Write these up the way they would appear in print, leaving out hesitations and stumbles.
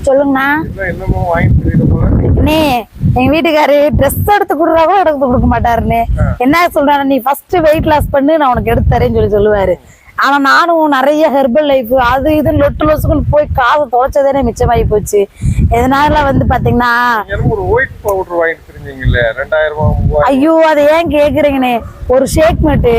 சொல்லுங்கண்ணா. அண்ணே எங்க வீட்டுக்காரு ட்ரெஸ் எடுத்து கொடுறா கூட எடுத்து கொடுக்க மாட்டாருன்னு. என்ன சொல்றாரு, நீ ஃபர்ஸ்ட் வெயிட் லாஸ் பண்ணு, நான் உனக்கு எடுத்து தரேன்னு சொல்லுவாரு. ஆனா நானும் நிறைய ஹெர்பல் லைஃப் அது இதுன்னு லொட்டு லொசுக்குன்னு போய் காசு தொலைச்சதே மிச்சமாயி போச்சு. இதனால பாத்தீங்கன்னா ஐயோ அதை ஏன் கேக்குறீங்கண்ணே, ஒரு ஷேக் மேட்டு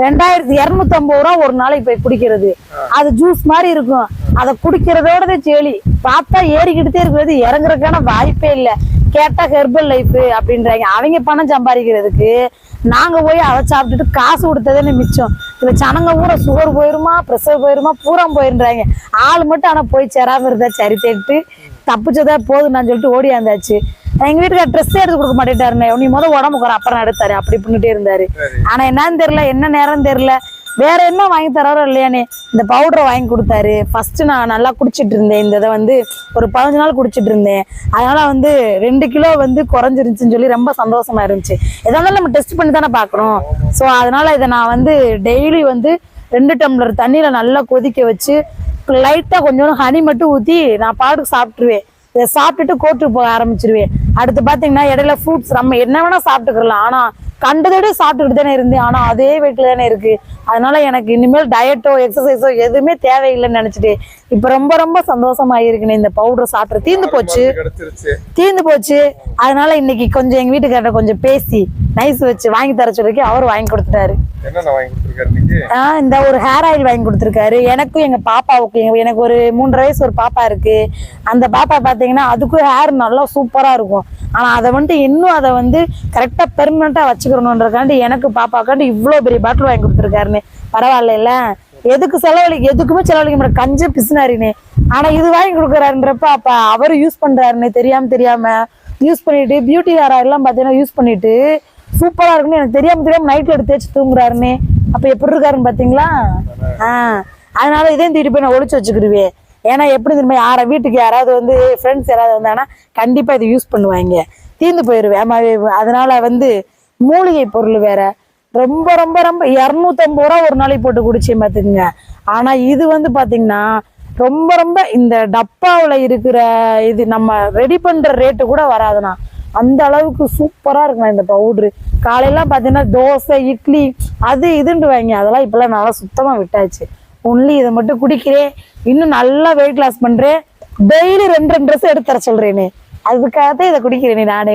2250 ரூபா ஒரு நாளைக்கு போய் குடிக்கிறது. அது ஜூஸ் மாதிரி இருக்கும், அதை குடிக்கிறதோட செலி பார்த்தா ஏறிக்கிட்டே இருக்கிறது, இறங்குறதுக்கான வாய்ப்பே இல்லை. கேட்டா ஹெர்பல் லைஃப் அப்படின்றாங்க. அவங்க பணம் சம்பாதிக்கிறதுக்கு நாங்க போய் அதை சாப்பிட்டுட்டு காசு கொடுத்ததே மிச்சம். இதுல சனங்க பூரா சுகர் போயிருமா, ப்ரெஷர் போயிருமா, பூரா போயிருந்தாங்க. ஆள் மட்டும் ஆனா போய் சேராம இருந்தா சரி தேட்டு தப்பிச்சதா போதும் நான் சொல்லிட்டு ஓடியாந்தாச்சு. எங்க வீட்டுக்கு ட்ரெஸ் எடுத்து கொடுக்க மாட்டேட்டாருண்ணே. நீ முதல் உடம்பு குறை அப்புறம் எடுத்தாரு அப்படி பண்ணிட்டே இருந்தாரு. ஆனா என்னன்னு தெரியல, என்ன நேரம் தெரியல, வேற என்ன வாங்கி தராரோ இல்லையானே இந்த பவுடரை வாங்கி கொடுத்தாரு. ஃபர்ஸ்ட் நான் நல்லா குடிச்சிட்டு இருந்தேன். இந்த இதை ஒரு 15 நாள் குடிச்சிட்டு இருந்தேன். அதனால 2 கிலோ குறைஞ்சிருந்துச்சுன்னு சொல்லி ரொம்ப சந்தோஷமா இருந்துச்சு. எதாவது நம்ம டெஸ்ட் பண்ணி தானே பார்க்கணும். ஸோ அதனால இதை நான் டெய்லி 2 டம்ளர் தண்ணியில நல்லா கொதிக்க வச்சு லைட்டா கொஞ்சம் ஹனி மட்டும் ஊத்தி நான் பாட்டுக்கு சாப்பிட்டுருவேன். இதை சாப்பிட்டுட்டு கோர்ட்டுக்கு போக ஆரம்பிச்சிருவேன். அடுத்து பாத்தீங்கன்னா இடையில ஃப்ரூட்ஸ் நம்ம என்ன வேணா சாப்பிட்டுக்கலாம். ஆனா கண்டதோட சாப்பிட்டுக்கிட்டு தானே இருந்தேன். ஆனா அதே வெயிட்ல தானே இருக்கு. அதனால எனக்கு இனிமேல் டயட்டோ எக்ஸசைஸோ எதுவுமே தேவையில்லைன்னு நினைச்சிட்டு இப்ப ரொம்ப ரொம்ப சந்தோஷமா இருக்குன்னு. இந்த பவுடர் சாப்பிட்டு தீர்ந்து போச்சு. அதனால இன்னைக்கு கொஞ்சம் எங்க வீட்டுக்காரட்ட கொஞ்சம் பேசி நைஸ் வச்சு வாங்கி தர சொல்லி அவரு வாங்கி கொடுத்துட்டாரு. இந்த ஒரு ஹேர் ஆயில் வாங்கி கொடுத்துருக்காரு எனக்கும் எங்க பாப்பாவுக்கு. எனக்கு ஒரு 3.5 வயசு ஒரு பாப்பா இருக்கு. அந்த பாப்பா பாத்தீங்கன்னா அதுக்கும் ஹேர் நல்லா சூப்பரா இருக்கும். ஆனா அதை இன்னும் அதை கரெக்டா பெர்மனண்டா வச்சுக்கணும்ன்றக்காண்டி எனக்கு பாப்பாக்காண்டி இவ்வளவு பெரிய பாட்டில் வாங்கி கொடுத்துருக்காருன்னு. பரவாயில்ல, எதுக்கு எதுக்குமே செலவழிக்க மாட்டேன், கஞ்ச பிசுனாரினே. ஆனா இது வாங்கி கொடுக்குறாருன்றப்ப அப்ப அவரு யூஸ் பண்றாருன்னு தெரியாம யூஸ் பண்ணிட்டு பியூட்டி ஹேர் ஆயில் எல்லாம் பாத்தீங்கன்னா யூஸ் பண்ணிட்டு சூப்பரா இருக்குன்னு எனக்கு தெரியாம நைட்ல எடுத்து தேய்ச்சி தூங்குறாருன்னு. அப்ப எப்படி இருக்காருன்னு பாத்தீங்களா. அதனால இதையும் தூக்கிட்டு போய் நான் ஒளிச்சு வச்சுக்கிடுவேன். ஏன்னா எப்படி திரும்ப வீட்டுக்கு யாராவது ஃப்ரெண்ட்ஸ் யாராவது வந்தாங்கன்னா கண்டிப்பா இதை யூஸ் பண்ணுவாங்க, தீர்ந்து போயிருவேன். அதனால மூலிகை பொருள் வேற ரொம்ப ரொம்ப ரொம்ப 250 ரூபா ஒரு நாளைக்கு போட்டு குடிச்சேன் பாத்துக்குங்க. ஆனா இது பாத்தீங்கன்னா ரொம்ப ரொம்ப இந்த டப்பாவில் இருக்கிற இது நம்ம ரெடி பண்ற ரேட்டு கூட வராதுண்ணா. அந்த அளவுக்கு சூப்பரா இருக்குண்ணா இந்த பவுடரு. காலையெல்லாம் பாத்தீங்கன்னா தோசை இட்லி அது இதுன்னு வாங்கி அதெல்லாம் இப்பெல்லாம் நல்லா சுத்தமா விட்டாச்சு. ஒன்லி இதை மட்டும் குடிக்கிறேன். இன்னும் நல்லா வெயிட் லாஸ் பண்றேன். டெய்லி 2 ட்ரெஸ் எடுத்து தர சொல்றேனே, அதுக்காகத்தான் இதை குடிக்கிறேனே நானே.